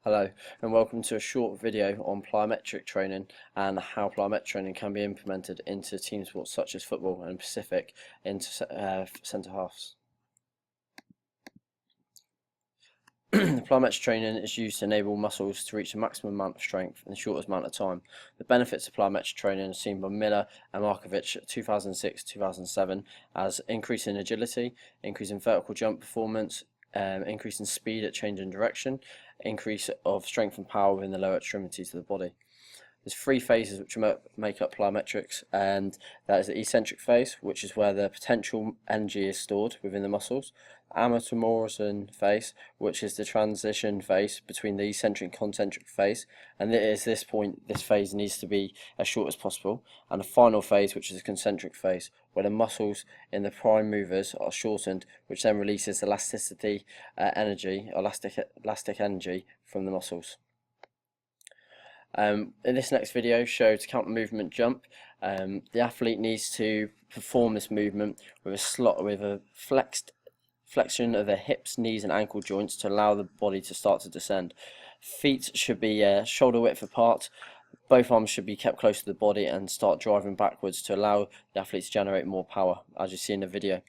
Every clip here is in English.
Hello and welcome to a short video on plyometric training and how plyometric training can be implemented into team sports such as football and Pacific into centre halves. Plyometric training is used to enable muscles to reach the maximum amount of strength in the shortest amount of time. The benefits of plyometric training are seen by Miller and Markovic 2006-2007 as increase in agility, increase in vertical jump performance, increase in speed at change in direction, increase of strength and power within the lower extremities of the body. There's three phases which make up plyometrics, and that is the eccentric phase, which is where the potential energy is stored within the muscles. Amortizing phase, which is the transition phase between the eccentric and concentric phase, and at this point this phase needs to be as short as possible. And the final phase, which is the concentric phase, where the muscles in the prime movers are shortened, which then releases elastic energy from the muscles. In this next video, to counter movement jump, the athlete needs to perform this movement with a flexion of their hips, knees and ankle joints to allow the body to start to descend. Feet should be shoulder width apart. Both arms should be kept close to the body and start driving backwards to allow the athlete to generate more power, as you see in the video.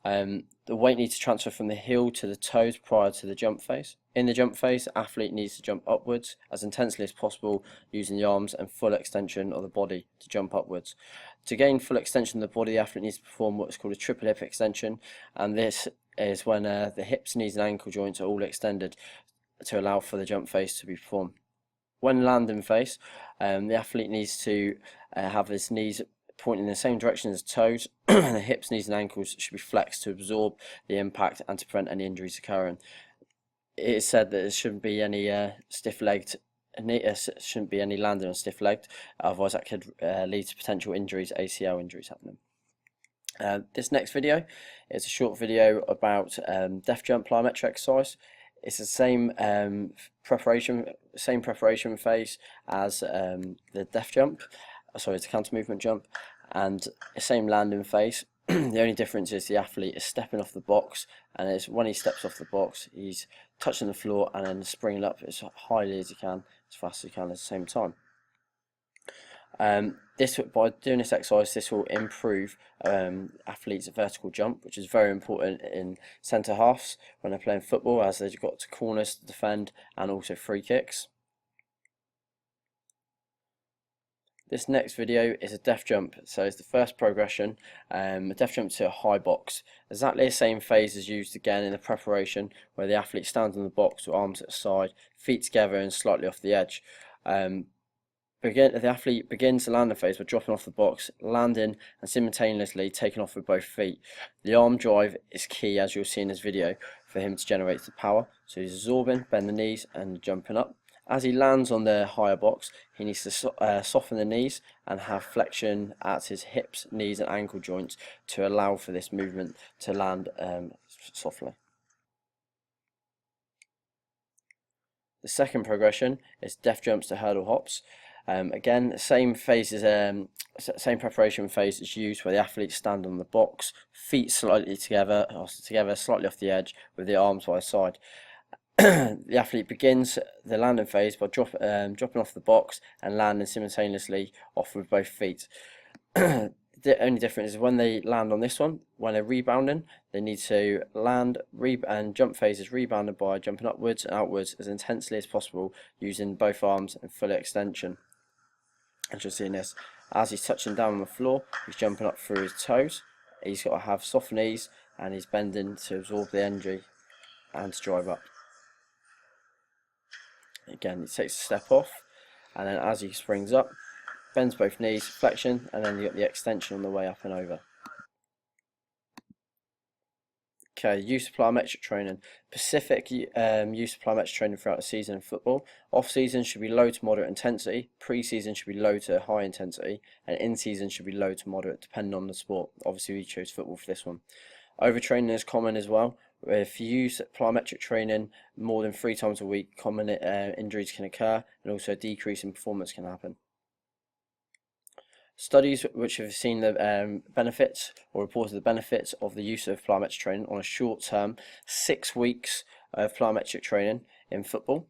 The weight needs to transfer from the heel to the toes prior to the jump phase. In the jump phase, the athlete needs to jump upwards as intensely as possible using the arms and full extension of the body to jump upwards. To gain full extension of the body, the athlete needs to perform what is called a triple hip extension, and this is when the hips, knees and ankle joints are all extended to allow for the jump phase to be performed. When landing phase, the athlete needs to have his knees pointing in the same direction as toes. The hips, knees and ankles should be flexed to absorb the impact and to prevent any injuries occurring. It is said that there shouldn't be any stiff-legged, shouldn't be any landing on stiff-legged, otherwise that could lead to potential injuries, ACL injuries happening. This next video is a short video about def jump plyometric exercise. It's the same preparation phase as the def jump, the counter movement jump, and the same landing phase. The only difference is the athlete is stepping off the box, and it's when he steps off the box, he's touching the floor and then springing up as highly as he can, as fast as he can at the same time. By doing this exercise, this will improve athletes' vertical jump, which is very important in centre halves when they're playing football, as they've got to corners to defend and also free kicks. This next video is a def jump, so it's the first progression, a def jump to a high box. Exactly the same phase is used again in the preparation, where the athlete stands on the box with arms at the side, feet together and slightly off the edge. The athlete begins the landing phase by dropping off the box, landing and simultaneously taking off with both feet. The arm drive is key, as you'll see in this video, for him to generate the power. So he's absorbing, bend the knees and jumping up. As he lands on the higher box, he needs to soften the knees and have flexion at his hips, knees and ankle joints to allow for this movement to land softly. The second progression is def jumps to hurdle hops. Again, the same same preparation phase is used, where the athletes stand on the box, feet slightly together, slightly off the edge, with the arms by his side. The athlete begins the landing phase by dropping off the box and landing simultaneously off with both feet. The only difference is when they land on this one, when they're rebounding, they need to land, and jump phase is rebounded by jumping upwards and outwards as intensely as possible using both arms and full extension. As you'll see in this, as he's touching down on the floor, he's jumping up through his toes. He's got to have soft knees and he's bending to absorb the energy and to drive up. Again, he takes a step off, and then as he springs up, bends both knees, flexion, and then you got the extension on the way up and over. Okay, use of plyometric training. Pacific use of plyometric training throughout the season in football. Off season should be low to moderate intensity, pre-season should be low to high intensity, and in season should be low to moderate depending on the sport. Obviously we chose football for this one. Overtraining is common as well. If you use plyometric training more than 3 times a week, common injuries can occur, and also a decrease in performance can happen. Studies which have seen the benefits or reported the benefits of the use of plyometric training on a short term, 6 weeks of plyometric training in football,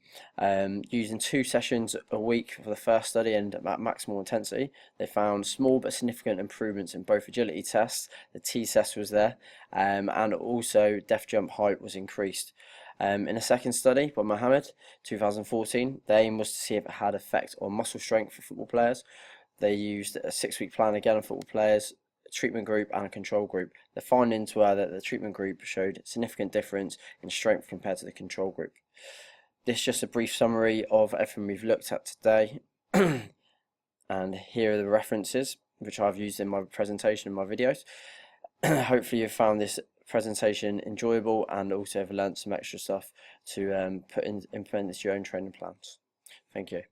using 2 sessions a week for the first study and at maximal intensity. They found small but significant improvements in both agility tests, the T-test was there, and also depth jump height was increased. In a second study by Mohammed, 2014, the aim was to see if it had effect on muscle strength for football players. They used a 6-week plan again on football players, a treatment group and a control group. The findings were that the treatment group showed significant difference in strength compared to the control group. This is just a brief summary of everything we've looked at today. And here are the references which I've used in my presentation and my videos. Hopefully you've found this presentation enjoyable and also have learned some extra stuff to implement this to your own training plans. Thank you.